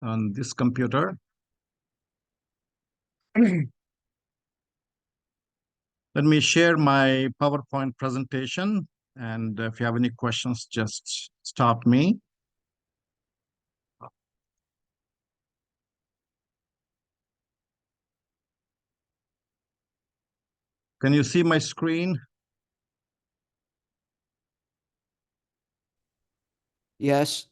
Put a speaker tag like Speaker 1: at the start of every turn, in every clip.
Speaker 1: on this computer. Let me share my PowerPoint presentation, and if you have any questions, just stop me. Can you see my screen?
Speaker 2: Yes.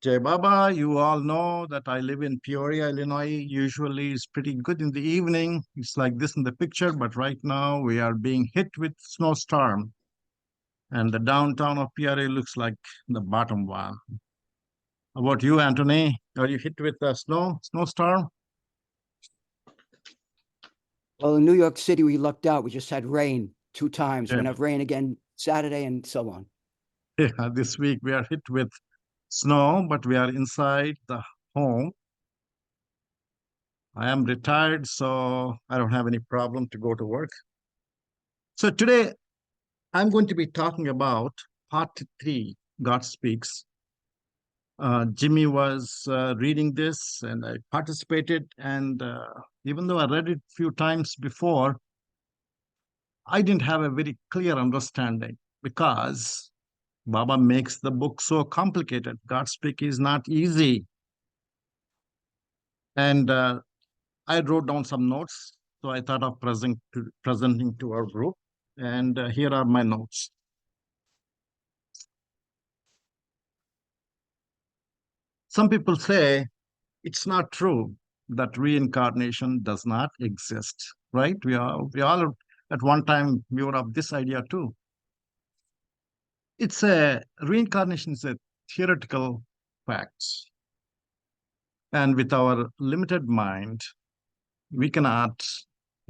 Speaker 1: Jai Baba, you all know that I live in Peoria, Illinois. Usually it's pretty good in the evening. It's like this in the picture, but right now we are being hit with snowstorm. And the downtown of Peoria looks like the bottom one. How about you, Anthony? Are you hit with a snowstorm?
Speaker 2: Well, in New York City, we lucked out. We just had rain 2 times.
Speaker 1: Yeah.
Speaker 2: We're going to have rain again Saturday and so on.
Speaker 1: Yeah, this week we are hit with snow, but we are inside the home. I am retired, so I don't have any problem to go to work. So today I'm going to be talking about part 3, God Speaks. Jimmy was reading this and I participated, and even though I read it a few times before, I didn't have a very clear understanding because Baba makes the book so complicated. God Speak is not easy. And I wrote down some notes, so I thought of presenting to our group. And here are my notes. Some people say it's not true that reincarnation does not exist, right? We all at one time we were of this idea too. Reincarnation is a theoretical fact, and with our limited mind, we cannot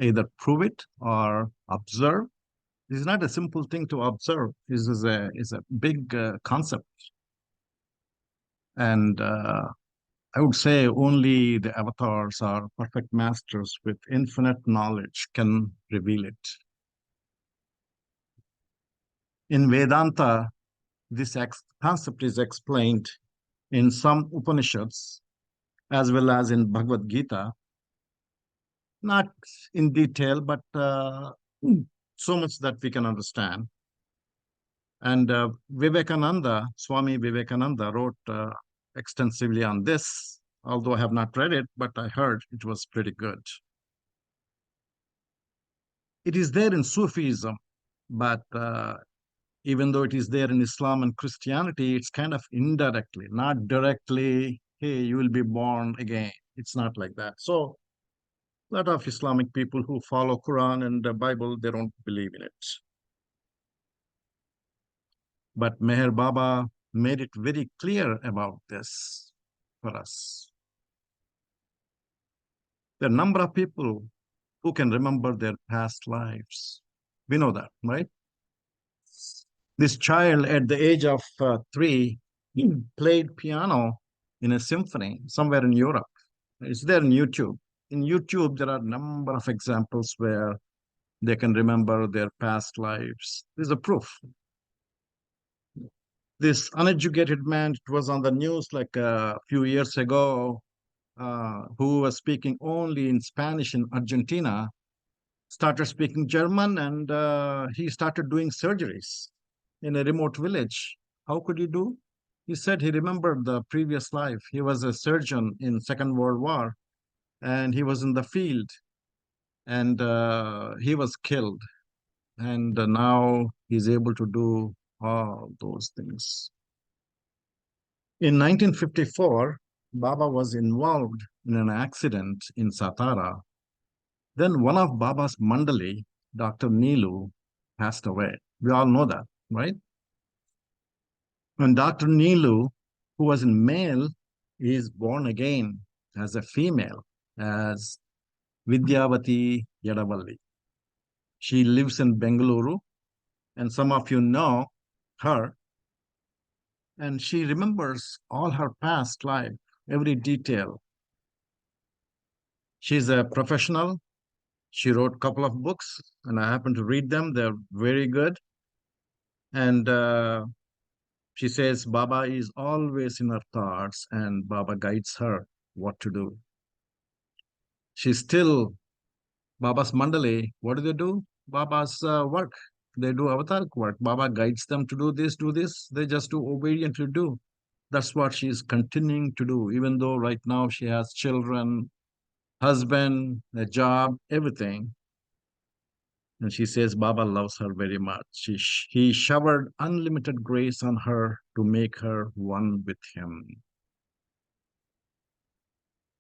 Speaker 1: either prove it or observe. This is not a simple thing to observe. This is a big concept, and I would say only the avatars or perfect masters with infinite knowledge can reveal it. In Vedanta, this concept is explained in some Upanishads as well as in Bhagavad Gita, not in detail, but so much that we can understand. And Swami Vivekananda wrote extensively on this, although I have not read it, but I heard it was pretty good. It is there in Sufism, but even though it is there in Islam and Christianity, it's kind of indirectly, not directly, hey, you will be born again. It's not like that. So a lot of Islamic people who follow Quran and the Bible, they don't believe in it. But Meher Baba made it very clear about this for us. There are a number of people who can remember their past lives. We know that, right? This child at the age of 3, he played piano in a symphony somewhere in Europe. It's there on YouTube. In YouTube, there are a number of examples where they can remember their past lives. There's a proof. This uneducated man, it was on the news like a few years ago, who was speaking only in Spanish in Argentina, started speaking German, and he started doing surgeries in a remote village. How could he do? He said he remembered the previous life. He was a surgeon in Second World War, and he was in the field, and he was killed. And now he's able to do all those things. In 1954, Baba was involved in an accident in Satara. Then one of Baba's Mandali, Dr. Neelu, passed away. We all know that, right? When Dr. Neelu, who was in male, is born again as a female, as Vidyavati Yadavalli. She lives in Bengaluru, and some of you know her. And she remembers all her past life, every detail. She's a professional. She wrote a couple of books, and I happen to read them. They're very good. And She says Baba is always in her thoughts and Baba guides her what to do. She's still Baba's mandale. What do they do? Baba's work. They do avatar work. Baba guides them to do this, do this. They just do obediently do. That's what she's continuing to do, even though right now she has children, husband, a job, everything. And she says Baba loves her very much. He showered unlimited grace on her to make her one with him.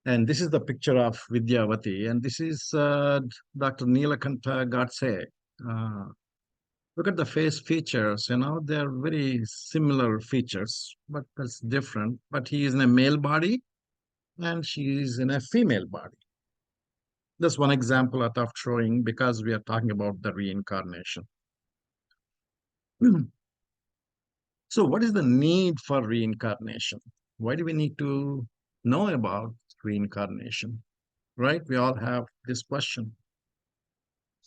Speaker 1: And this is the picture of Vidyavati. And this is Dr. Neelakanta Godse. Uh, Look at the face features, they're very similar features, but that's different. But he is in a male body and she is in a female body. That's one example I thought of showing because we are talking about the reincarnation. So, what is the need for reincarnation? Why do we need to know about reincarnation? Right? We all have this question.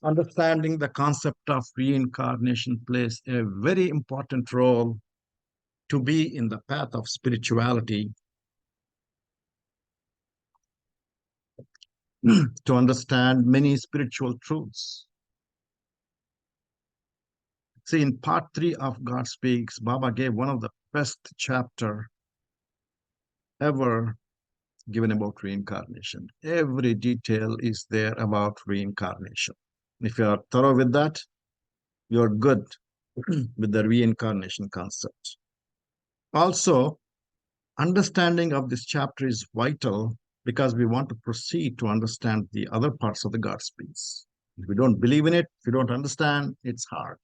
Speaker 1: Understanding the concept of reincarnation plays a very important role to be in the path of spirituality, to understand many spiritual truths. See, in part 3 of God Speaks, Baba gave one of the best chapter ever given about reincarnation. Every detail is there about reincarnation. If you are thorough with that, you're good with the reincarnation concept. Also, understanding of this chapter is vital because we want to proceed to understand the other parts of the God Speaks. If we don't believe in it, if we don't understand, it's hard.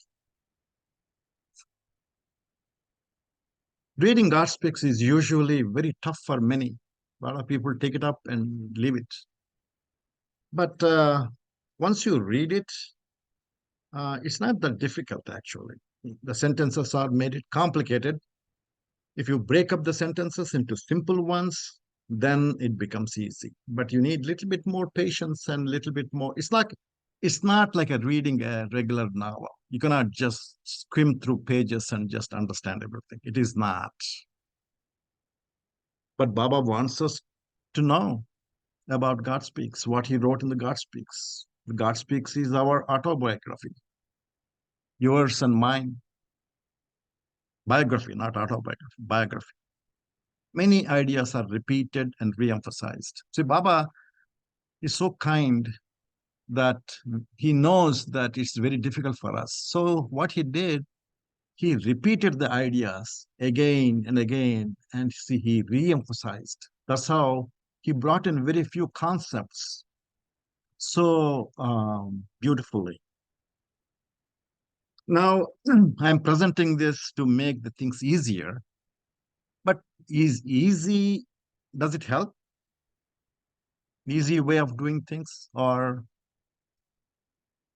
Speaker 1: Reading God Speaks is usually very tough for many. A lot of people take it up and leave it. But once you read it, it's not that difficult actually. The sentences are made it complicated. If you break up the sentences into simple ones, then it becomes easy. But you need a little bit more patience and a little bit more. It's not like a reading a regular novel. You cannot just skim through pages and just understand everything. It is not. But Baba wants us to know about God Speaks, what he wrote in the God Speaks. The God Speaks is our autobiography, yours and mine. Biography, not autobiography, biography. Many ideas are repeated and re-emphasized. See, Baba is so kind that he knows that it's very difficult for us. So what he did, he repeated the ideas again and again, and see, he re-emphasized. That's how he brought in very few concepts so beautifully. Now, I'm presenting this to make the things easier, but is easy, does it help? Easy way of doing things? Or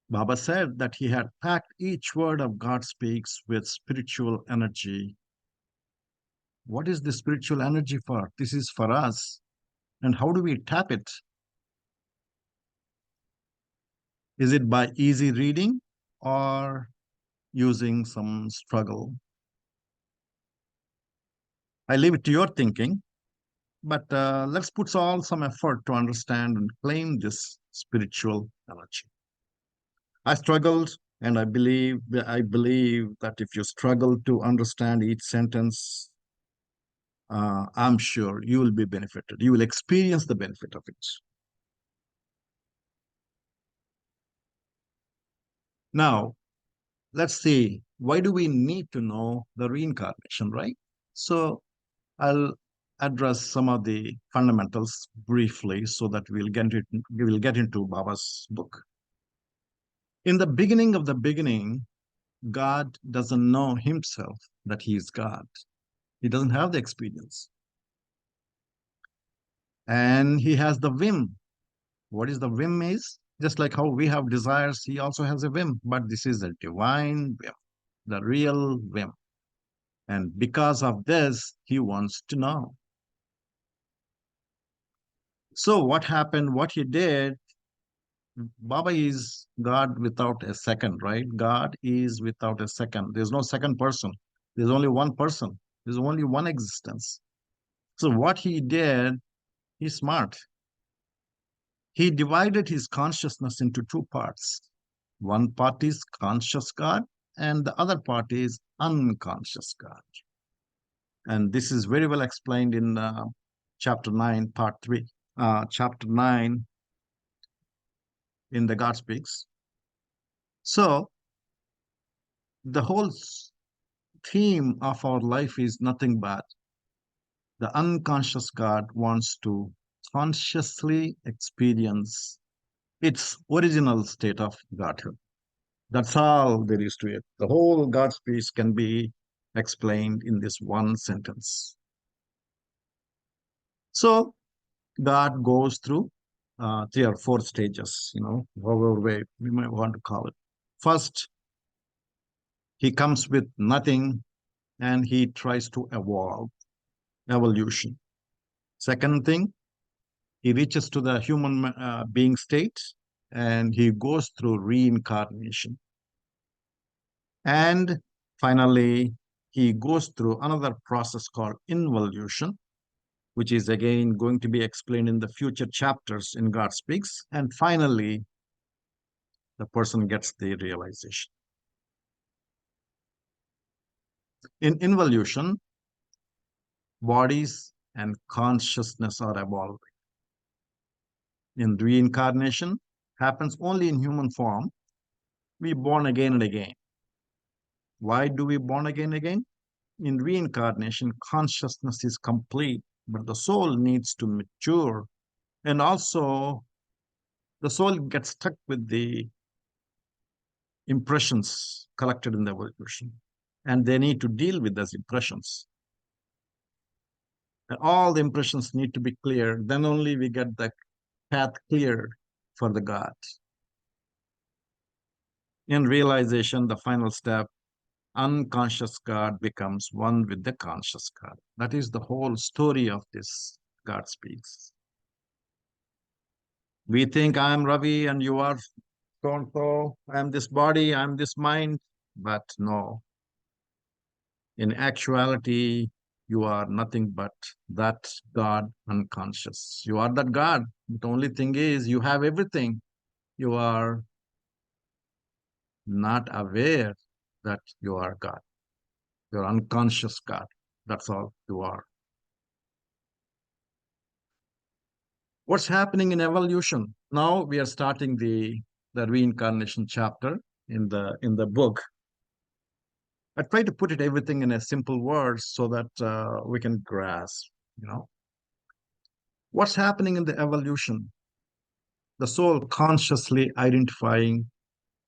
Speaker 1: Baba said that he had packed each word of God Speaks with spiritual energy. What is the spiritual energy for? This is for us. And how do we tap it? Is it by easy reading or using some struggle? I leave it to your thinking, but let's put all some effort to understand and claim this spiritual energy. I struggled, and I believe that if you struggle to understand each sentence, I'm sure you will be benefited. You will experience the benefit of it. Now, let's see, why do we need to know the reincarnation, right? So I'll address some of the fundamentals briefly so that we'll get into Baba's book. In the beginning of the beginning, God doesn't know himself that he is God. He doesn't have the experience. And he has the whim. What is the whim is? Just like how we have desires, he also has a whim, but this is a divine whim, the real whim. And because of this, he wants to know. So what happened, what he did, Baba is God without a second, right? God is without a second. There's no second person. There's only one person. There's only one existence. So what he did, he's smart. He divided his consciousness into two parts. One part is conscious God, and the other part is unconscious God. And this is very well explained in chapter 9, part 3. Chapter 9 in the God Speaks. So, the whole theme of our life is nothing but the unconscious God wants to consciously experience its original state of Godhood. That's all there is to it. The whole God speech can be explained in this one sentence. So God goes through 3 or 4 stages, however way we might want to call it. First, he comes with nothing and he tries to evolve, evolution. Second thing, he reaches to the human being state and he goes through reincarnation. And finally, he goes through another process called involution, which is again going to be explained in the future chapters in God Speaks. And finally, the person gets the realization. In involution, bodies and consciousness are evolving. In reincarnation, happens only in human form. We born again and again. Why do we born again? In reincarnation, consciousness is complete, but the soul needs to mature. And also, the soul gets stuck with the impressions collected in the evolution. And they need to deal with those impressions. And all the impressions need to be cleared. Then only we get the path cleared for the God. In realization, the final step, unconscious God becomes one with the conscious God. That is the whole story of this God Speaks. We think I'm Ravi and you are so and so. I'm this body, I'm this mind. But no, in actuality, you are nothing but that God unconscious. You are that God. The only thing is, you have everything. You are not aware that you are God. You're unconscious God. That's all you are. What's happening in evolution? Now we are starting the reincarnation chapter in the book. I try to put it everything in a simple words so that we can grasp. You know what's happening in the evolution. The soul consciously identifying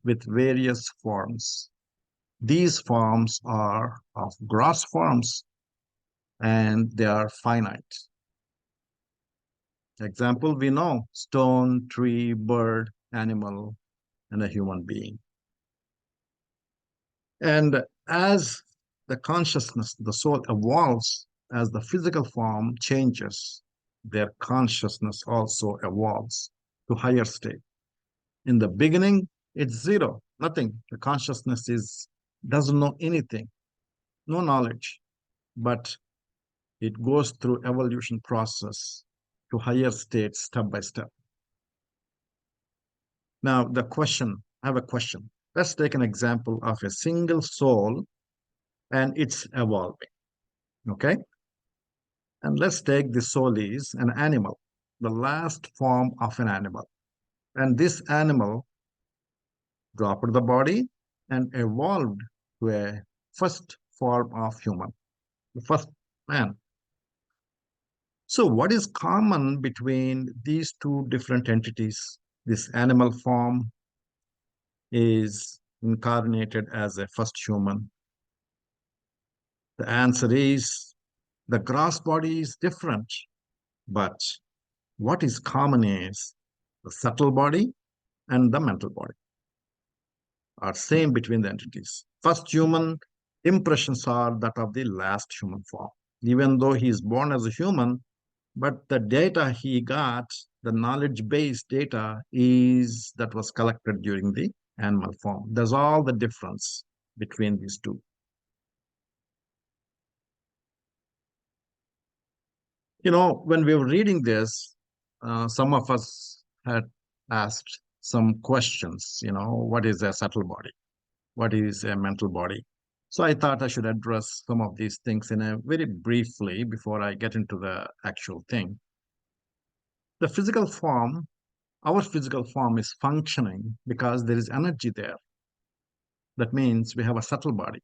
Speaker 1: with various forms. These forms are of gross forms and they are finite. Example, we know stone, tree, bird, animal, and a human being. And as the consciousness, the soul evolves, as the physical form changes, their consciousness also evolves to higher state. In the beginning, it's zero, nothing. The consciousness is doesn't know anything, no knowledge, but it goes through evolution process to higher states step by step. Now, I have a question. Let's take an example of a single soul and it's evolving. Okay. And let's take the soul is an animal, the last form of an animal. And this animal dropped the body and evolved to a first form of human, the first man. So, what is common between these two different entities? This animal form is incarnated as a first human. The answer is the gross body is different, but what is common is the subtle body and the mental body are same between the entities. First human impressions are that of the last human form. Even though he is born as a human, but the data he got, the knowledge based data is that was collected during the animal form. There's all the difference between these two. When we were reading this, some of us had asked some questions. What is a subtle body? What is a mental body? So I thought I should address some of these things in a very briefly before I get into the actual thing. The physical form, our physical form is functioning because there is energy there. That means we have a subtle body,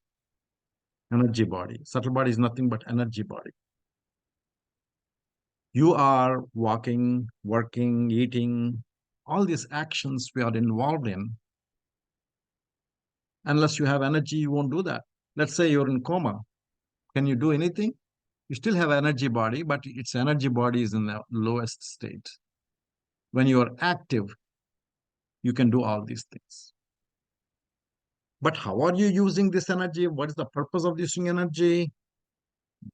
Speaker 1: energy body. Subtle body is nothing but energy body. You are walking, working, eating, all these actions we are involved in. Unless you have energy, you won't do that. Let's say you're in coma. Can you do anything? You still have energy body, but its energy body is in the lowest state. When you are active, you can do all these things. But how are you using this energy? What is the purpose of using energy?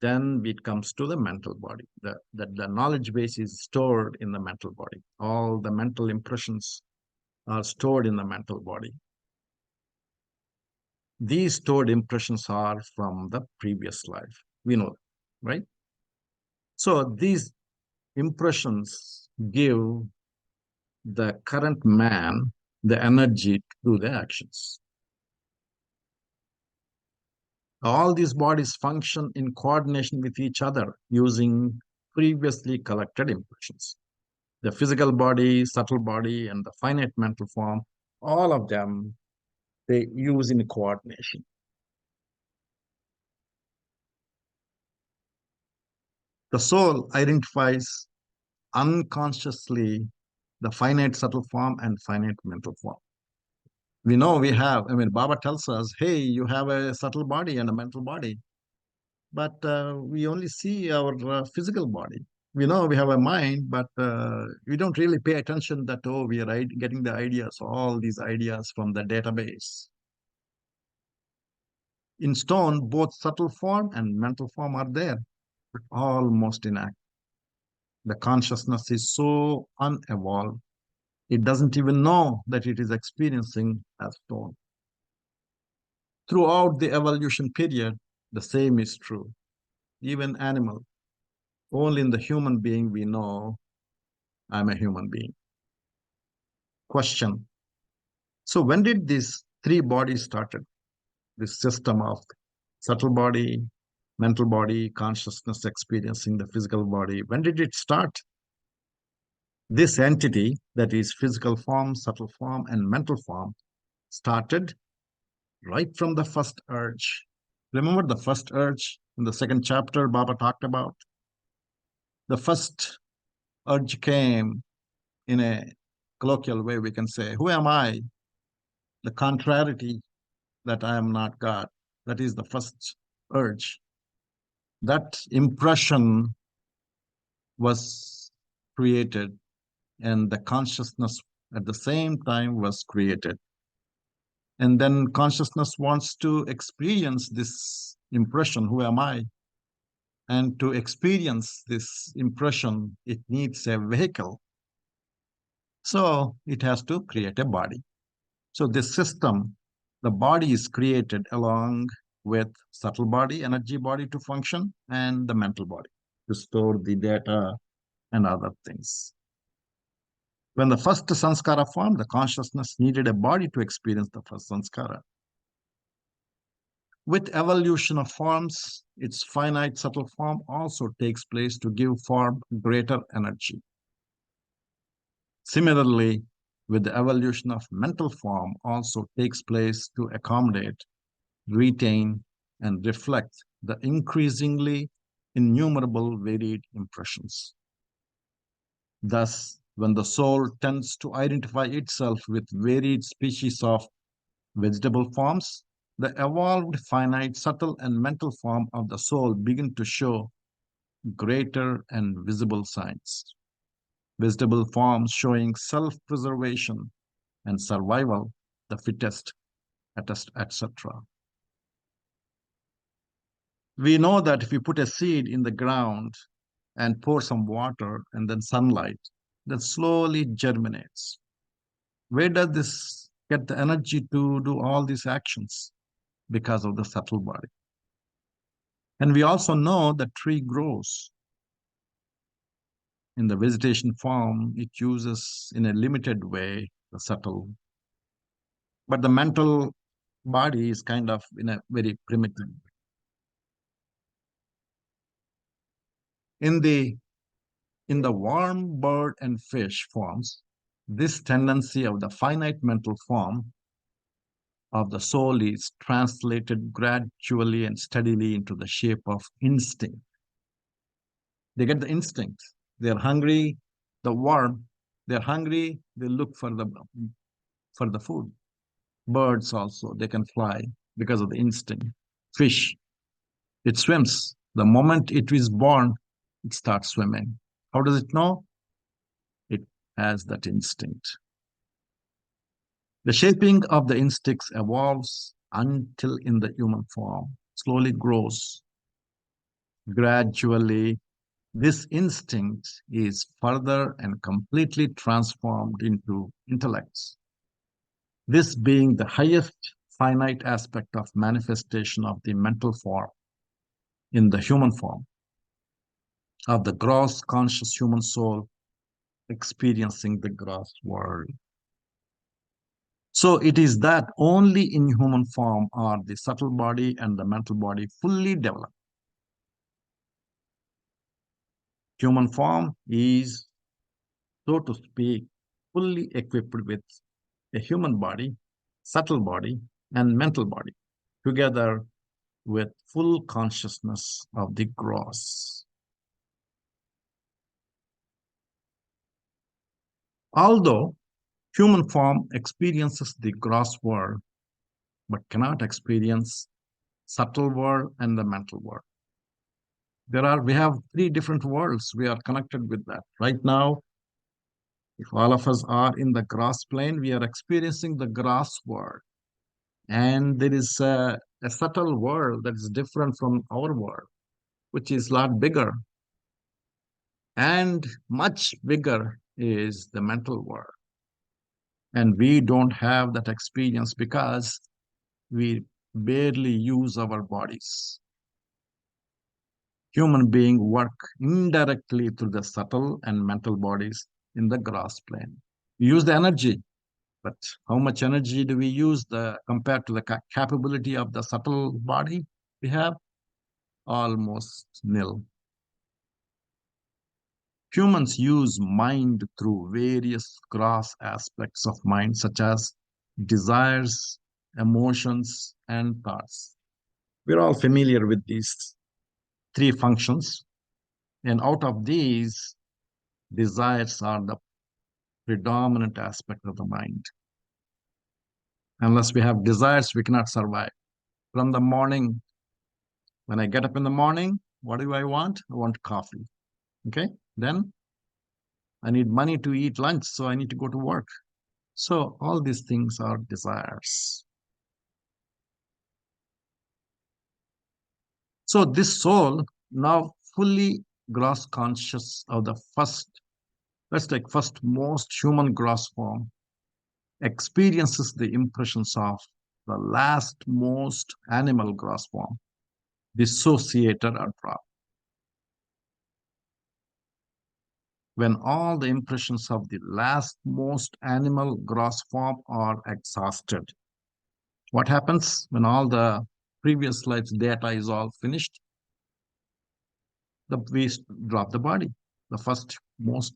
Speaker 1: Then it comes to the mental body. The knowledge base is stored in the mental body. All the mental impressions are stored in the mental body. These stored impressions are from the previous life. We know that, right? So these impressions give the current man the energy to do the actions. All these bodies function in coordination with each other using previously collected impressions. The physical body, subtle body, and the finite mental form, all of them, they use in coordination. The soul identifies unconsciously the finite subtle form and finite mental form. We know we have, Baba tells us, hey, you have a subtle body and a mental body, but we only see our physical body. We know we have a mind, but we don't really pay attention that, oh, we are getting the ideas, all these ideas from the database. In stone, both subtle form and mental form are there, but almost inactive. The consciousness is so unevolved, it doesn't even know that it is experiencing as stone. Throughout the evolution period, the same is true. Even animal, only in the human being we know I'm a human being. Question. So when did these three bodies started? This system of subtle body, mental body, consciousness experiencing the physical body. When did it start? This entity, that is physical form, subtle form, and mental form, started right from the first urge. Remember the first urge in the second chapter Baba talked about? The first urge came in a colloquial way, we can say, who am I? The contrariety that I am not God. That is the first urge. That impression was created, and the consciousness at the same time was created. And then consciousness wants to experience this impression, who am I? And to experience this impression, it needs a vehicle. So it has to create a body. So this system, the body is created along with subtle body, energy body to function, and the mental body to store the data and other things. When the first sanskara formed, the consciousness needed a body to experience the first sanskara. With evolution of forms, its finite subtle form also takes place to give form greater energy. Similarly, with the evolution of mental form also takes place to accommodate, retain, and reflect the increasingly innumerable varied impressions. Thus, when the soul tends to identify itself with varied species of vegetable forms, the evolved finite, subtle, and mental form of the soul begin to show greater and visible signs. Vegetable forms showing self-preservation and survival, the fittest, etc. We know that if you put a seed in the ground and pour some water and then sunlight, that slowly germinates. Where does this get the energy to do all these actions? Because of the subtle body. And we also know the tree grows. In the vegetation form, it uses in a limited way the subtle, but the mental body is kind of in a very primitive. In the in the worm, bird, and fish forms, this tendency of the finite mental form of the soul is translated gradually and steadily into the shape of instinct. They get the instinct. They're hungry, the worm, they're hungry, they look for the food. Birds also, they can fly because of the instinct. Fish, it swims. The moment it is born, it starts swimming. How does it know? It has that instinct. The shaping of the instincts evolves until in the human form, slowly grows. Gradually, this instinct is further and completely transformed into intellects. This being the highest finite aspect of manifestation of the mental form in the human form, of the gross conscious human soul experiencing the gross world. So it is that only in human form are the subtle body and the mental body fully developed. Human form is, so to speak, fully equipped with a human body, subtle body, and mental body, together with full consciousness of the gross. Although human form experiences the gross world, but cannot experience subtle world and the mental world. We have three different worlds. We are connected with that. Right now, if all of us are in the gross plane, we are experiencing the gross world. And there is a subtle world that is different from our world, which is a lot bigger. And much bigger is the mental world. And we don't have that experience because we barely use our bodies. Human beings work indirectly through the subtle and mental bodies in the gross plane. We use the energy, but how much energy do we use compared to the capability of the subtle body we have? Almost nil. Humans use mind through various gross aspects of mind, such as desires, emotions, and thoughts. We're all familiar with these three functions, and out of these, desires are the predominant aspect of the mind. Unless we have desires, we cannot survive. From the morning, when I get up in the morning, what do I want? I want coffee. Okay. Then I need money to eat lunch, so I need to go to work. So all these things are desires. So this soul, now fully gross conscious of the first, let's take first most human gross form, experiences the impressions of the last most animal gross form, dissociated or dropped. When all the impressions of the last most animal gross form are exhausted, what happens when all the previous life's data is all finished? We drop the body. The first most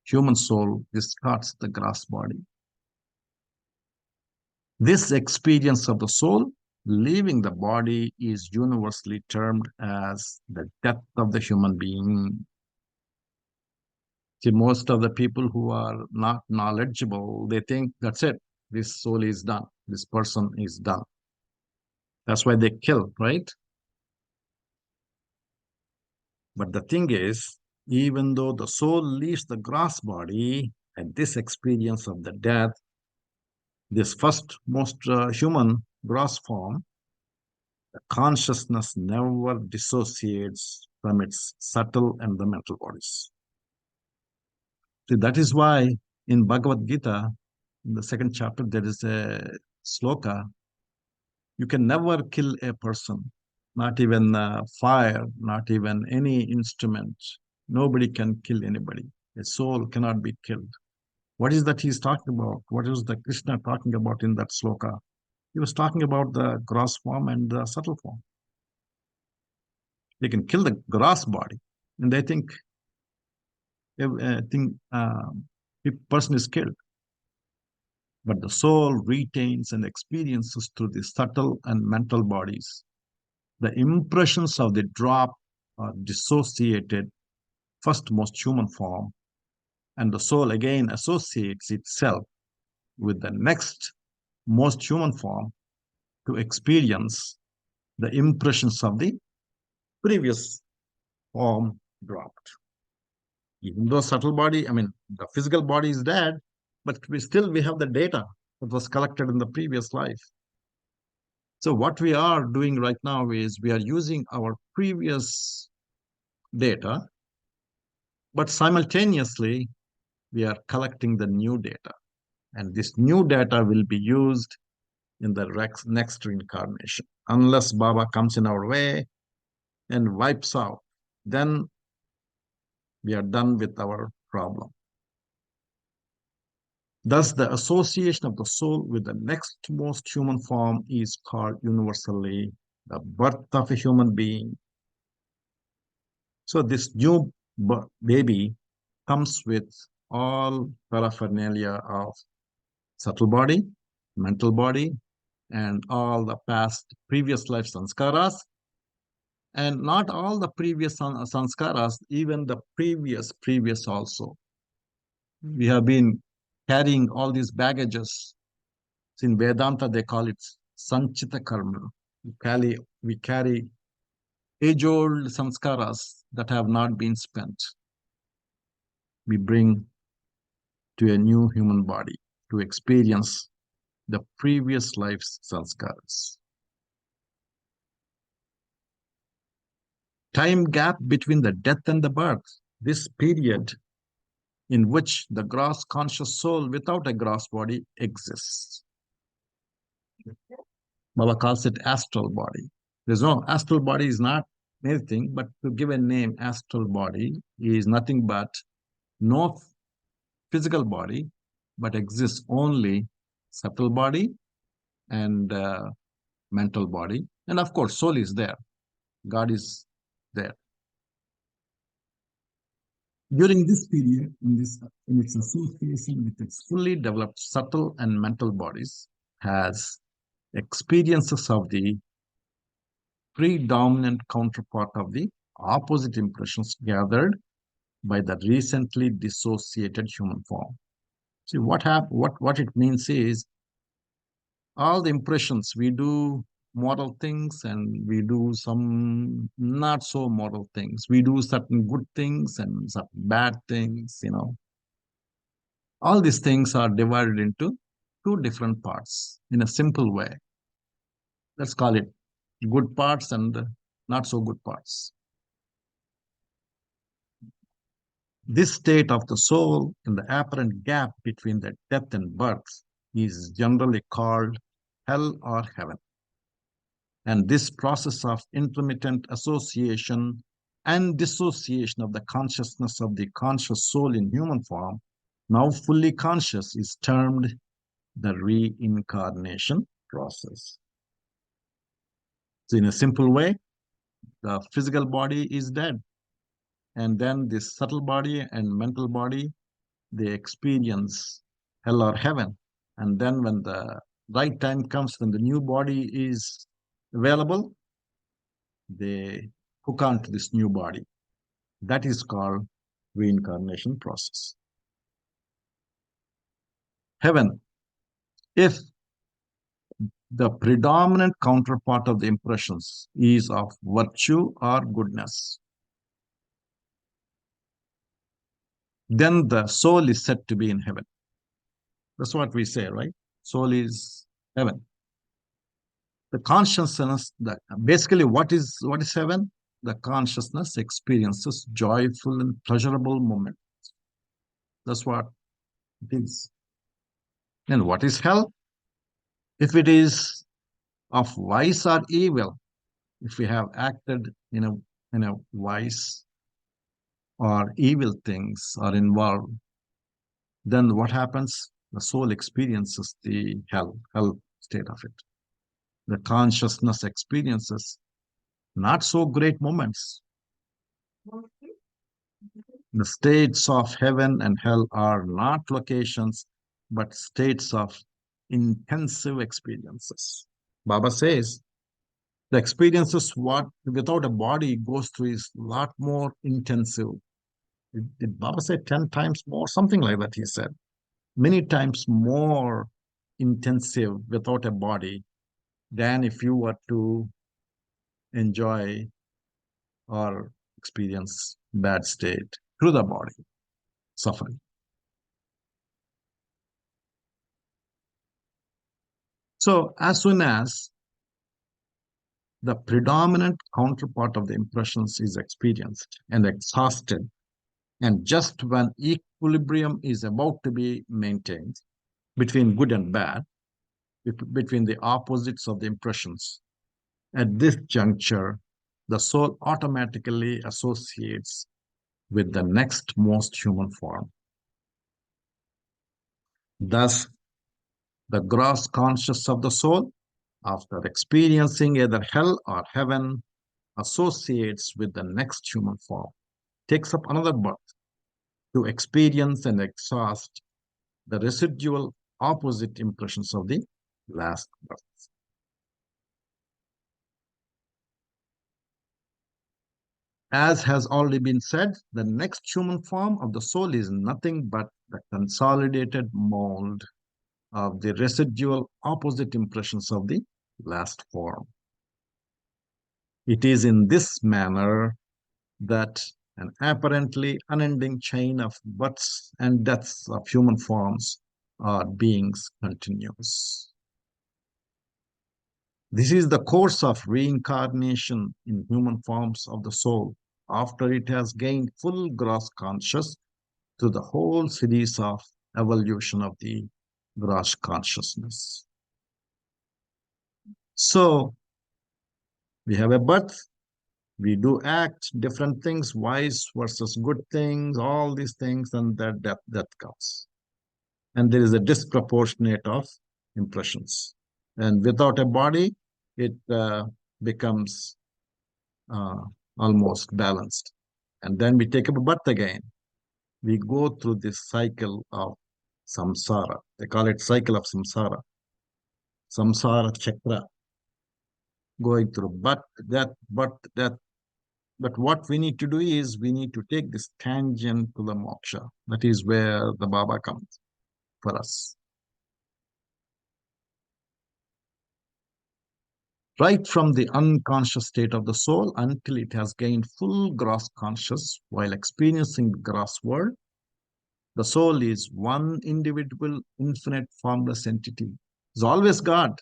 Speaker 1: human soul discards the gross body. This experience of the soul leaving the body is universally termed as the death of the human being. See, most of the people who are not knowledgeable, they think that's it. This soul is done. This person is done. That's why they kill, right? But the thing is, even though the soul leaves the gross body at this experience of the death, this first most human gross form, the consciousness never dissociates from its subtle and the mental bodies. See, that is why in Bhagavad Gita, in the second chapter, there is a sloka. You can never kill a person, not even fire, not even any instrument. Nobody can kill anybody. A soul cannot be killed. What is that he's talking about? What is the Krishna talking about in that sloka? He was talking about the gross form and the subtle form. They can kill the gross body, and they think the person is killed. But the soul retains and experiences through the subtle and mental bodies. The impressions of the drop are dissociated, first most human form, and the soul again associates itself with the next most human form to experience the impressions of the previous form dropped. Even though subtle body, I mean, the physical body is dead, but we have the data that was collected in the previous life. So what we are doing right now is we are using our previous data, but simultaneously we are collecting the new data. And this new data will be used in the next reincarnation. Unless Baba comes in our way and wipes out, then we are done with our problem. Thus, the association of the soul with the next most human form is called universally the birth of a human being. So, this new baby comes with all paraphernalia of subtle body, mental body, and all the past previous life sanskaras, and not all the previous sanskaras, even the previous also. We have been carrying all these baggages. In Vedanta, they call it sanchita karma. We carry age-old sanskaras that have not been spent. We bring to a new human body to experience the previous life's sanskaras. Time gap between the death and the birth, this period in which the gross conscious soul without a gross body exists. Baba calls it astral body. There's no astral body is not anything, but to give a name, astral body is nothing but no physical body, but exists only subtle body and mental body. And of course, soul is there. God is there. During this period, in its association with its fully developed subtle and mental bodies, has experiences of the predominant counterpart of the opposite impressions gathered by the recently dissociated human form. See what it means is all the impressions we do moral things and we do some not so moral things. We do certain good things and certain bad things, All these things are divided into two different parts in a simple way. Let's call it good parts and not so good parts. This state of the soul in the apparent gap between the death and birth is generally called hell or heaven. And this process of intermittent association and dissociation of the consciousness of the conscious soul in human form, now fully conscious, is termed the reincarnation process. So, in a simple way, the physical body is dead. And then this subtle body and mental body, they experience hell or heaven. And then when the right time comes, when the new body is available, they hook on to this new body. That is called reincarnation process. Heaven, if the predominant counterpart of the impressions is of virtue or goodness, then the soul is said to be in heaven. That's what we say, right? Soul is heaven. The consciousness, that basically what is heaven? The consciousness experiences joyful and pleasurable moments. That's what it is. And what is hell? If it is of vice or evil, if we have acted in a vice or evil things are involved, then what happens? The soul experiences the hell state of it. The consciousness experiences not so great moments. The states of heaven and hell are not locations, but states of intensive experiences. Baba says the experiences what without a body goes through is a lot more intensive. Did Baba say 10 times more? Something like that, he said. Many times more intensive without a body than if you were to enjoy or experience bad state through the body, suffering. So as soon as the predominant counterpart of the impressions is experienced and exhausted, and just when equilibrium is about to be maintained between good and bad, between the opposites of the impressions, at this juncture, the soul automatically associates with the next most human form. Thus, the gross conscious of the soul, after experiencing either hell or heaven, associates with the next human form, takes up another birth to experience and exhaust the residual opposite impressions of the last birth. As has already been said, the next human form of the soul is nothing but the consolidated mold of the residual opposite impressions of the last form. It is in this manner that an apparently unending chain of births and deaths of human forms or beings continues. This is the course of reincarnation in human forms of the soul after it has gained full gross consciousness through the whole series of evolution of the gross consciousness. So we have a birth, we do act different things, wise versus good things, all these things, and that death comes. And there is a disproportionate of impressions. And without a body, it becomes uh, almost balanced. And then we take up a birth again. We go through this cycle of samsara. They call it cycle of samsara. Samsara chakra, going through birth, death. But what we need to do is we need to take this tangent to the moksha. That is where the Baba comes for us. Right from the unconscious state of the soul until it has gained full gross conscious while experiencing the gross world, the soul is one individual, infinite, formless entity. It's always God.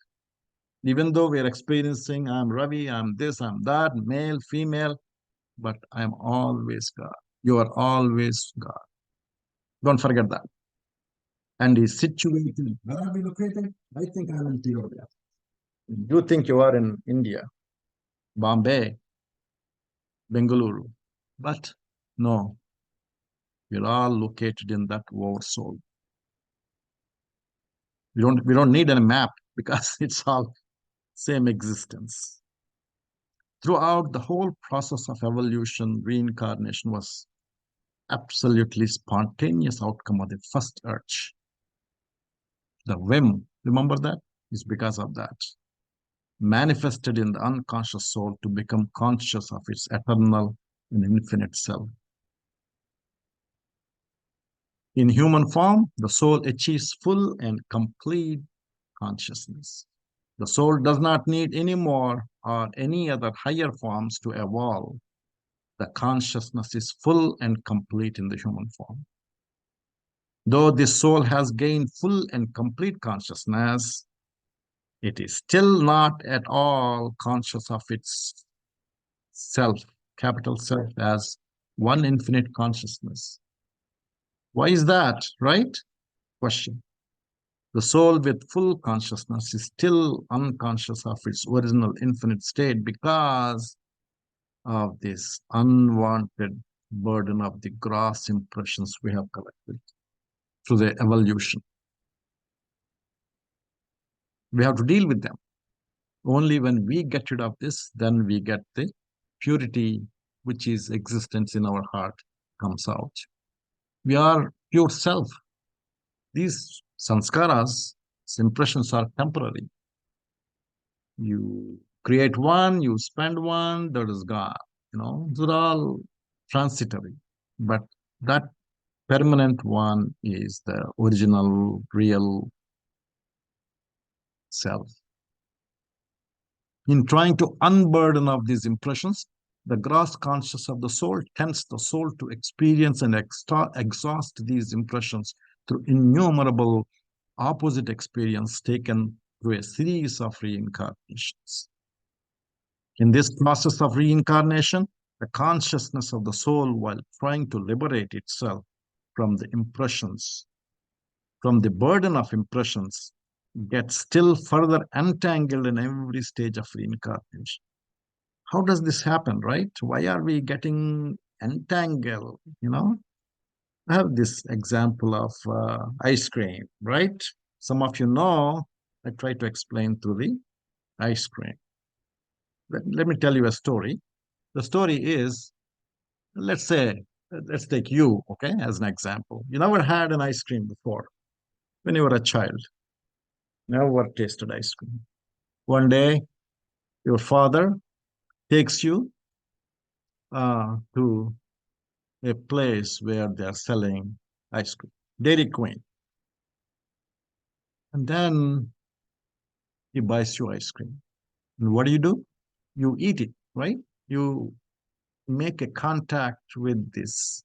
Speaker 1: Even though we are experiencing, I'm Ravi, I'm this, I'm that, male, female, but I'm always God. You are always God. Don't forget that. And is situated. Where are we located? I think I'm in Ethiopia. You think you are in India, Bombay, Bengaluru. But no, we're all located in that oversoul. We don't need any map because it's all same existence. Throughout the whole process of evolution, reincarnation was absolutely spontaneous outcome of the first urge. The whim, remember that? Is because of that. Manifested in the unconscious soul to become conscious of its eternal and infinite self. In human form, the soul achieves full and complete consciousness. The soul does not need any more or any other higher forms to evolve. The consciousness is full and complete in the human form. Though the soul has gained full and complete consciousness, it is still not at all conscious of its self, capital self, as one infinite consciousness. Why is that, right? Question. The soul with full consciousness is still unconscious of its original infinite state because of this unwanted burden of the gross impressions we have collected through the evolution. We have to deal with them. Only when we get rid of this, then we get the purity, which is existence in our heart, comes out. We are pure self. These sanskaras, impressions are temporary. You create one, you spend one, that is gone. They're all transitory. But that permanent one is the original, real self. In trying to unburden of these impressions, the gross conscious of the soul tends the soul to experience and exhaust these impressions through innumerable opposite experience taken through a series of reincarnations. In this process of reincarnation, the consciousness of the soul, while trying to liberate itself from the impressions, from the burden of impressions, gets still further entangled in every stage of reincarnation. How does this happen, right? Why are we getting entangled? I have this example of ice cream, right? Some of you know, I try to explain through the ice cream. Let me tell you a story. The story is, let's say, let's take you, okay, as an example. You never had an ice cream before when you were a child, never tasted ice cream. One day, your father takes you to a place where they're selling ice cream, Dairy Queen. And then he buys you ice cream. And what do? You eat it, right? You make a contact with this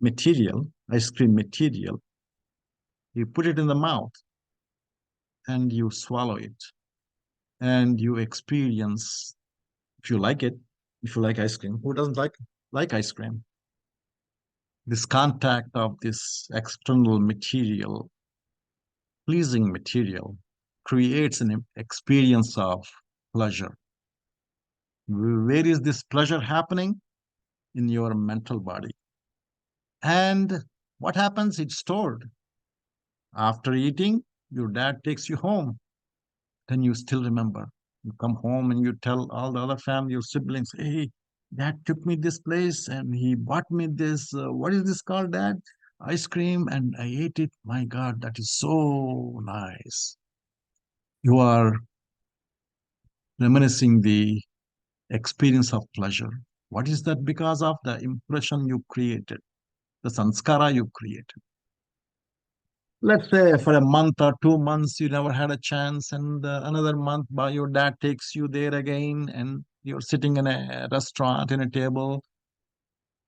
Speaker 1: material, ice cream material. You put it in the mouth and you swallow it. And you experience, if you like it, if you like ice cream, who doesn't like ice cream? This contact of this external material, pleasing material, creates an experience of pleasure. Where is this pleasure happening? In your mental body. And what happens? It's stored. After eating, your dad takes you home. Then you still remember. You come home and you tell all the other family, your siblings, hey, dad took me this place and he bought me this, what is this called, dad? Ice cream, and I ate it. My God, that is so nice. You are reminiscing the experience of pleasure. What is that? Because of the impression you created, the sanskara you created. Let's say for a month or 2 months, you never had a chance, and another month, by your dad takes you there again, and you're sitting in a restaurant in a table.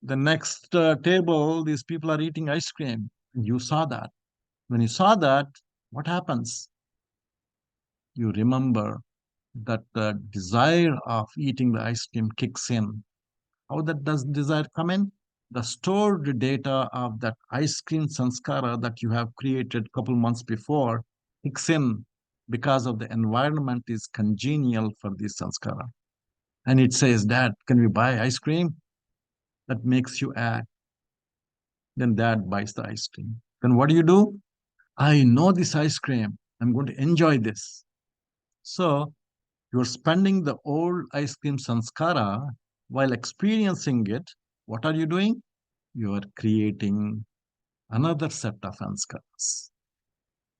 Speaker 1: The next table, these people are eating ice cream. You saw that. When you saw that, what happens? You remember that the desire of eating the ice cream kicks in. How that does desire come in? The stored data of that ice cream sanskara that you have created a couple months before kicks in because of the environment is congenial for this sanskara. And it says, Dad, can we buy ice cream? That makes you act. Then dad buys the ice cream. Then what do? I know this ice cream. I'm going to enjoy this. So you're spending the old ice cream sanskara while experiencing it. What are you doing? You are creating another set of sanskaras.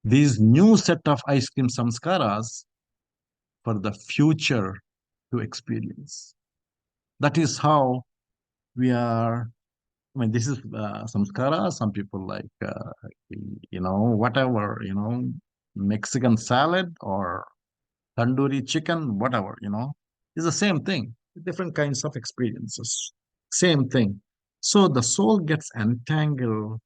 Speaker 1: These new set of ice cream samskaras for the future to experience. That is how we are. I mean, this is samskara. Some people like, whatever, Mexican salad or tandoori chicken, whatever, is the same thing. Different kinds of experiences. Same thing. So the soul gets entangled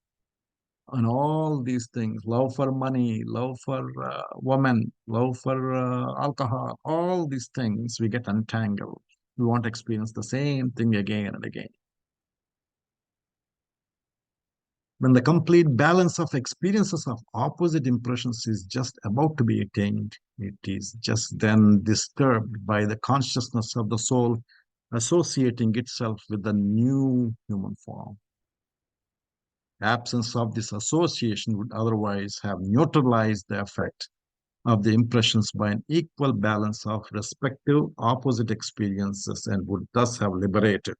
Speaker 1: on all these things, love for money, love for women, love for alcohol, all these things, we get entangled. We want to experience the same thing again and again. When the complete balance of experiences of opposite impressions is just about to be attained, it is just then disturbed by the consciousness of the soul associating itself with the new human form. Absence of this association would otherwise have neutralized the effect of the impressions by an equal balance of respective opposite experiences and would thus have liberated.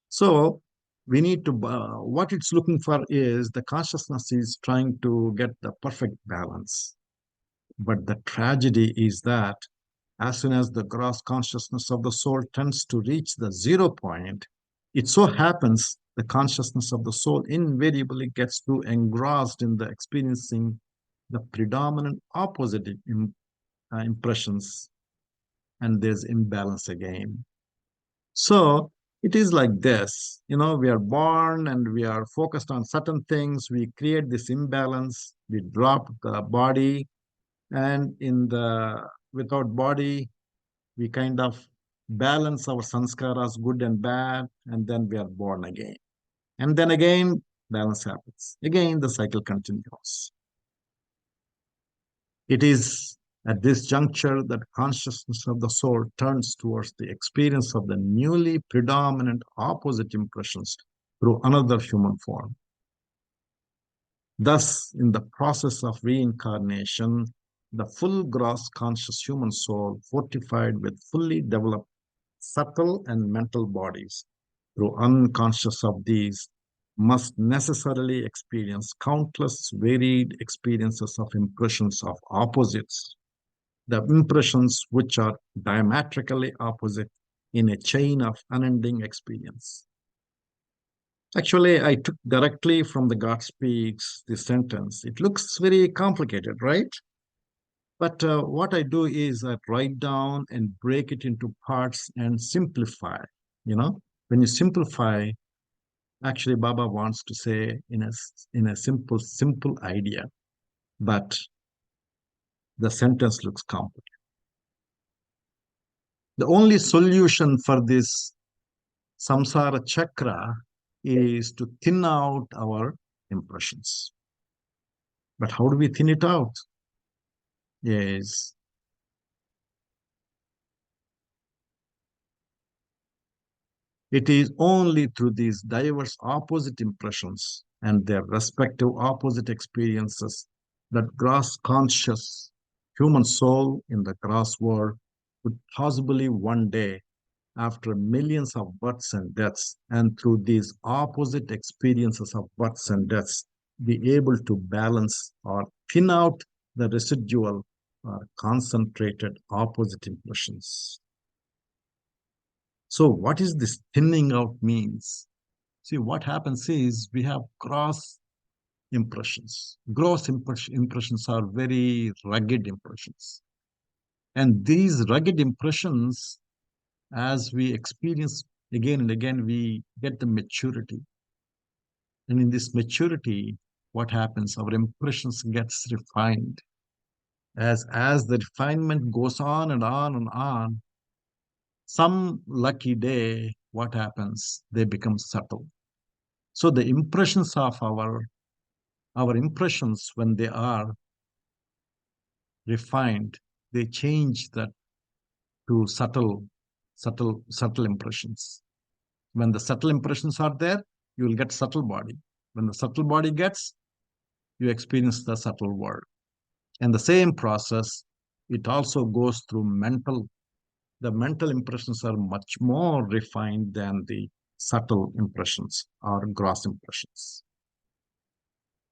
Speaker 1: So we need to, what it's looking for is the consciousness is trying to get the perfect balance. But the tragedy is that as soon as the gross consciousness of the soul tends to reach the 0 point, it so happens the consciousness of the soul invariably gets too engrossed in the experiencing the predominant opposite impressions, and there's imbalance again. So it is like this, we are born and we are focused on certain things. We create this imbalance. We drop the body, and in the without body, we kind of balance our sanskaras, good and bad, and then we are born again. And then again, balance happens. Again, the cycle continues. It is at this juncture that consciousness of the soul turns towards the experience of the newly predominant opposite impressions through another human form. Thus, in the process of reincarnation, the full gross conscious human soul, fortified with fully developed subtle and mental bodies, through unconscious of these, must necessarily experience countless varied experiences of impressions of opposites, the impressions which are diametrically opposite in a chain of unending experience. Actually, I took directly from the God Speaks this sentence. It looks very complicated, right? But what I do is I write down and break it into parts and simplify. When you simplify, actually, Baba wants to say in a simple idea, but the sentence looks complicated. The only solution for this samsara chakra is to thin out our impressions. But how do we thin it out? Yes, it is only through these diverse opposite impressions and their respective opposite experiences that gross conscious human soul in the gross world could possibly one day, after millions of births and deaths, and through these opposite experiences of births and deaths, be able to balance or thin out the residual or concentrated opposite impressions. So, what is this thinning out means? See, what happens is we have gross impressions. Impressions are very rugged impressions. And these rugged impressions, as we experience again and again, we get the maturity. And in this maturity, what happens? Our impressions gets refined. As the refinement goes on and on and on, some lucky day, what happens? They become subtle. So the impressions of our impressions, when they are refined, they change that to subtle impressions. When the subtle impressions are there, you will get subtle body. When the subtle body gets, you experience the subtle world. And the same process, it also goes through mental. The mental impressions are much more refined than the subtle impressions or gross impressions.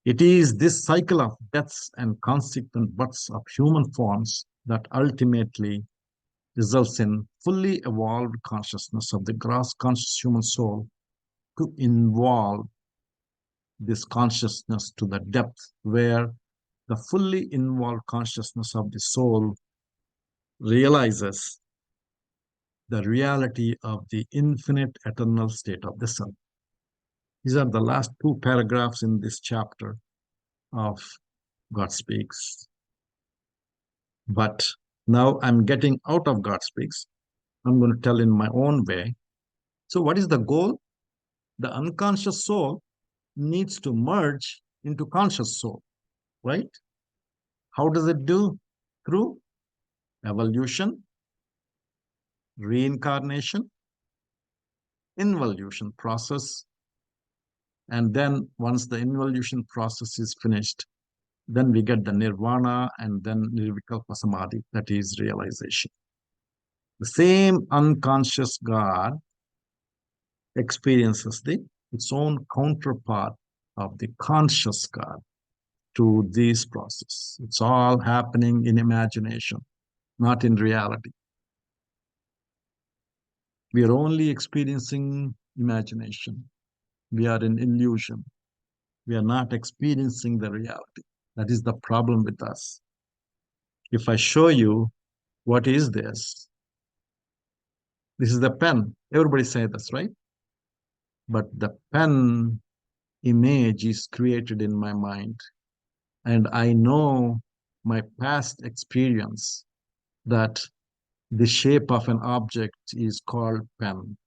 Speaker 1: It is this cycle of deaths and consequent births of human forms that ultimately results in fully evolved consciousness of the gross conscious human soul to involve this consciousness to the depth where the fully involved consciousness of the soul realizes the reality of the infinite eternal state of the self. These are the last two paragraphs in this chapter of God Speaks. But now I'm getting out of God Speaks. I'm going to tell in my own way. So, what is the goal? The unconscious soul needs to merge into conscious soul, right? How does it do? Through evolution reincarnation, involution process, and then once the involution process is finished, then we get the nirvana and then nirvikalpa samadhi, that is realization. The same unconscious God experiences its own counterpart of the conscious God to this process. It's all happening in imagination, not in reality. We are only experiencing imagination. We are in illusion. We are not experiencing the reality. That is the problem with us. If I show you what is this, this is the pen. Everybody say this, right? But the pen image is created in my mind. And I know my past experience that the shape of an object is called pen.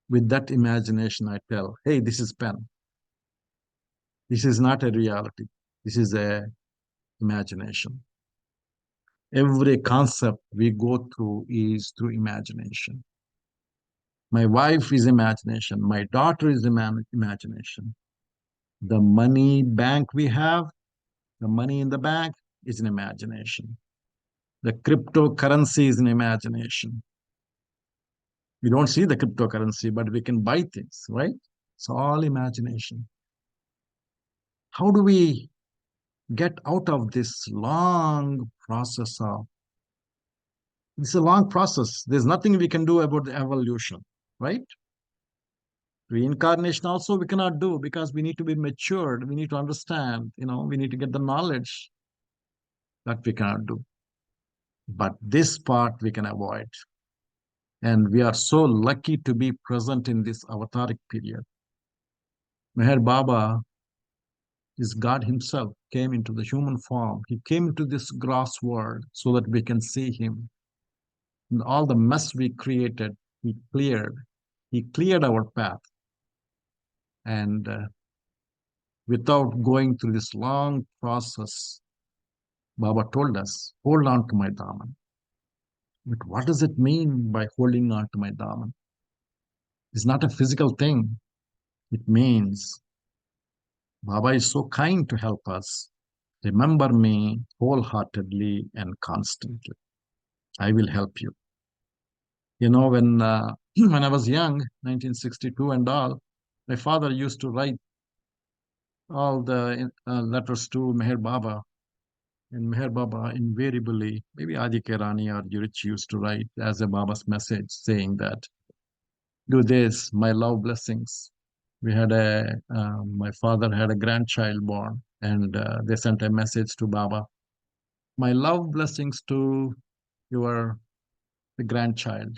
Speaker 1: With that imagination, I tell, hey, this is pen. This is not a reality. This is a imagination. Every concept we go through is through imagination. My wife is imagination. My daughter is imagination. The money bank we have, the money in the bank is an imagination. The cryptocurrency is an imagination. We don't see the cryptocurrency, but we can buy things, right? It's all imagination. How do we get out of this long process of it's a long process. There's nothing we can do about the evolution, right? Reincarnation also we cannot do because we need to be matured. We need to understand, we need to get the knowledge that we cannot do. But this part we can avoid. And we are so lucky to be present in this avataric period. Meher Baba is God himself, came into the human form. He came into this gross world so that we can see him. And all the mess we created, he cleared. He cleared our path. And without going through this long process, Baba told us, hold on to my Daman. But what does it mean by holding on to my Daman? It's not a physical thing. It means Baba is so kind to help us. Remember me wholeheartedly and constantly. I will help you. When when I was young, 1962 and all, my father used to write all the letters to Meher Baba. And Meher Baba invariably, maybe Adi Kerani or Yurich used to write as a Baba's message saying that, do this, my love blessings. My father had a grandchild born, and they sent a message to Baba. My love blessings to your grandchild.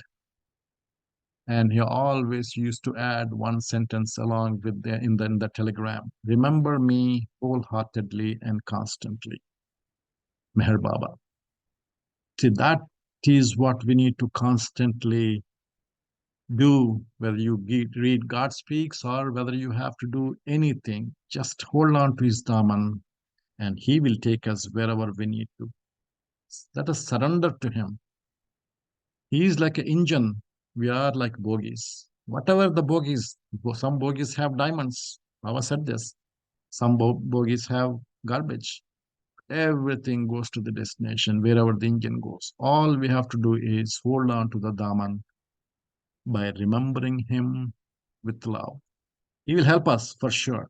Speaker 1: And he always used to add one sentence along with in the telegram. Remember me wholeheartedly and constantly. Meher Baba. See, that is what we need to constantly do, whether you read God Speaks or whether you have to do anything. Just hold on to his Daman and he will take us wherever we need to. Let us surrender to him. He is like an engine. We are like bogies. Whatever the bogies, some bogies have diamonds. Baba said this. Some bogies have garbage. Everything goes to the destination, wherever the engine goes. All we have to do is hold on to the Daman by remembering him with love. He will help us for sure.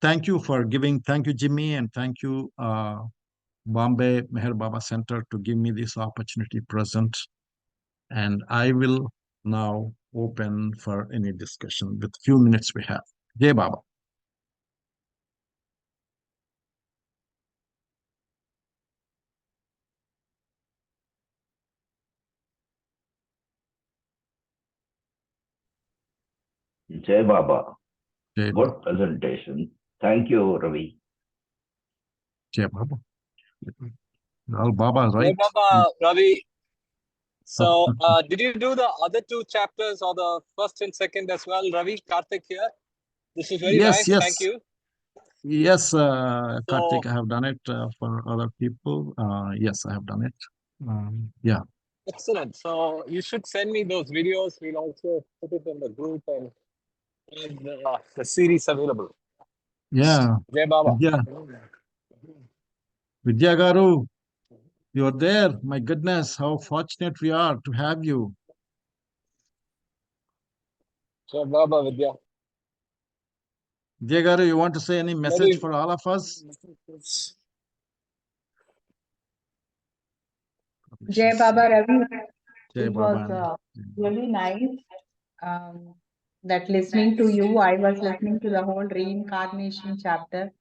Speaker 1: Thank you, Jimmy, and thank you, Bombay Meher Baba Center, to give me this opportunity present. And I will now open for any discussion with few minutes we have. Jai Baba.
Speaker 3: Jai Baba.
Speaker 1: Jai
Speaker 3: Good
Speaker 1: Baba.
Speaker 3: presentation. Thank you, Ravi.
Speaker 1: Jai Baba. All Baba,
Speaker 4: Hey,
Speaker 1: right?
Speaker 4: Baba, Ravi. So, did you do the other two chapters or the first and second as well, Ravi? Karthik here. This is very
Speaker 1: Yes,
Speaker 4: nice. Thank
Speaker 1: yes.
Speaker 4: you.
Speaker 1: Yes,
Speaker 4: So,
Speaker 1: Karthik, I have done it for other people. Yes, I have done it. Yeah.
Speaker 4: Excellent. So you should send me those videos. We'll also put it in the group and the series available.
Speaker 1: Yeah.
Speaker 4: Jai Baba.
Speaker 1: Vidya Garu, you're there. My goodness, how fortunate we are to have you.
Speaker 4: Jai Baba Vidya.
Speaker 1: Vidya Garu, you want to say any message
Speaker 4: Maybe-
Speaker 1: for all of us?
Speaker 5: Jai Baba Ravi,
Speaker 1: Jai
Speaker 5: it
Speaker 1: Baba.
Speaker 5: was really nice that listening to you. I was listening to the whole reincarnation chapter.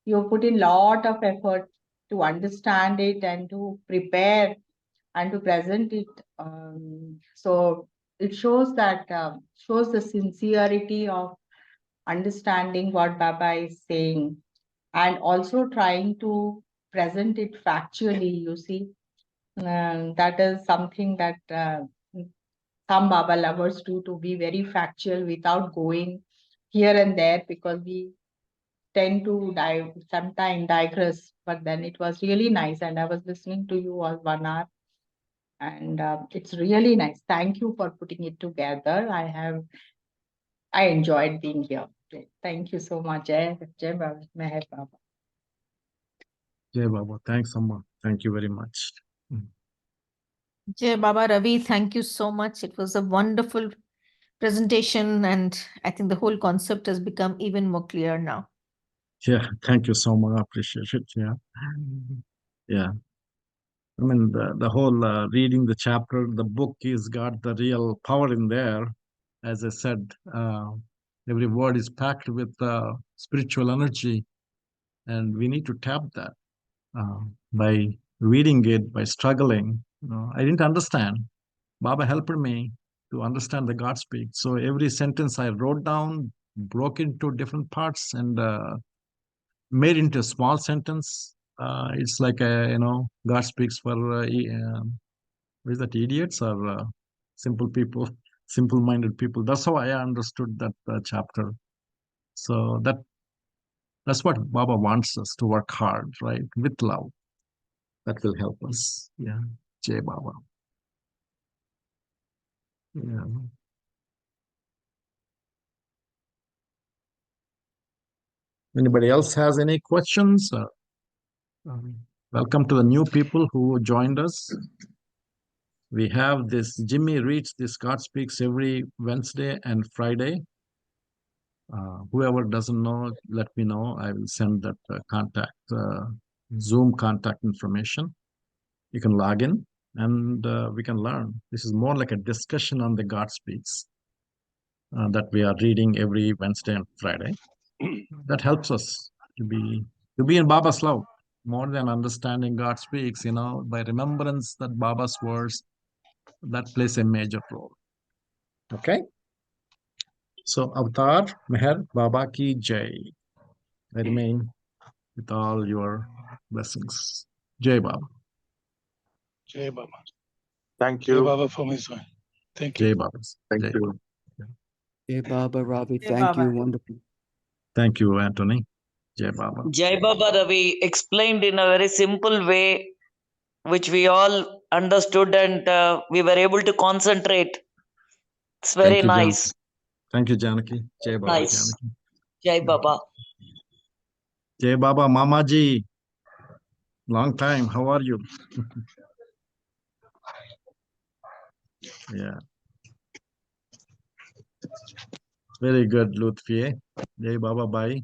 Speaker 5: You put in lot of effort to understand it and to prepare and to present it. So it shows that shows the sincerity of understanding what Baba is saying and also trying to present it factually. You see, that is something that some Baba lovers do, to be very factual without going here and there, because we tend to sometimes digress. But then it was really nice, and I was listening to you all 1 hour, and it's really nice. Thank you for putting it together. I enjoyed being here. Thank you so much. Jai Baba, Meher Baba.
Speaker 1: Jai Baba. Thanks, Amma. Thank you very much.
Speaker 6: Jai Baba Ravi, thank you so much. It was a wonderful presentation, and I think the whole concept has become even more clear now.
Speaker 1: Yeah, thank you so much. I appreciate it. Yeah. Yeah. I mean, the whole reading the chapter, the book is got the real power in there. As I said, every word is packed with spiritual energy, and we need to tap that by reading it, by struggling. I didn't understand. Baba helped me to understand the God speak. So every sentence I wrote down, broke into different parts, and made into a small sentence. It's like God speaks for what is that, idiots or simple people, simple-minded people. That's how I understood that chapter. So that's what Baba wants us to work hard, right, with love. That will help us. Yeah, Jai Baba. Yeah. Anybody else has any questions? Welcome to the new people who joined us. We have this Jimmy reads this God Speaks every Wednesday and Friday. Whoever doesn't know, let me know. I will send that Zoom contact information. You can log in and we can learn. This is more like a discussion on the God Speaks that we are reading every Wednesday and Friday. That helps us to be in Baba's love, more than understanding God speaks, by remembrance that Baba's words, that plays a major role. Okay? So Avatar, Meher, Baba ki Jai. I remain with all your blessings. Jai Baba.
Speaker 7: Jai Baba. Thank
Speaker 8: Jai
Speaker 7: you.
Speaker 8: Baba for me, son. Thank
Speaker 1: Jai
Speaker 8: you.
Speaker 1: Baba.
Speaker 7: Thank
Speaker 1: Jai
Speaker 7: you.
Speaker 1: Baba.
Speaker 2: Jai Baba Ravi,
Speaker 6: Jai
Speaker 2: thank you.
Speaker 6: Baba.
Speaker 2: Wonderful.
Speaker 1: Thank you, Anthony. Jai Baba.
Speaker 9: Jai Baba Ravi explained in a very simple way, which we all understood, and we were able to concentrate. It's very
Speaker 1: Thank you, Janaki.
Speaker 9: nice.
Speaker 1: Thank you, Janaki. Jai Baba,
Speaker 9: Nice.
Speaker 1: Janaki.
Speaker 9: Jai Baba.
Speaker 1: Jai Baba, Mamaji. Long time. How are you? Yeah. Very good, Lutfi. Jai Baba, bye.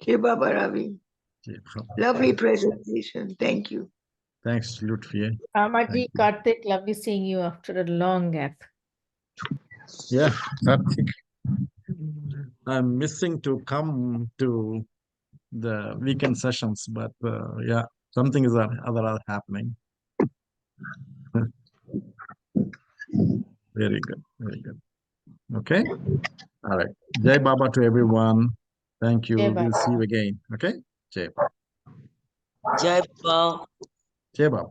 Speaker 10: Jai Baba Ravi.
Speaker 1: Jai Baba.
Speaker 10: Lovely presentation. Thank you.
Speaker 1: Thanks, Lutfi.
Speaker 6: Amaji,
Speaker 1: Thank you.
Speaker 6: Karthik, lovely seeing you after a long gap.
Speaker 1: Yeah, Karthik. I'm missing to come to the weekend sessions, but yeah, something is other happening. Very good, very good. Okay, all right. Jai Baba to everyone. Thank you.
Speaker 6: Jai
Speaker 1: We'll see you
Speaker 6: Baba.
Speaker 1: again. Okay, Jai Baba.
Speaker 9: Jai Baba.
Speaker 1: Jai Baba.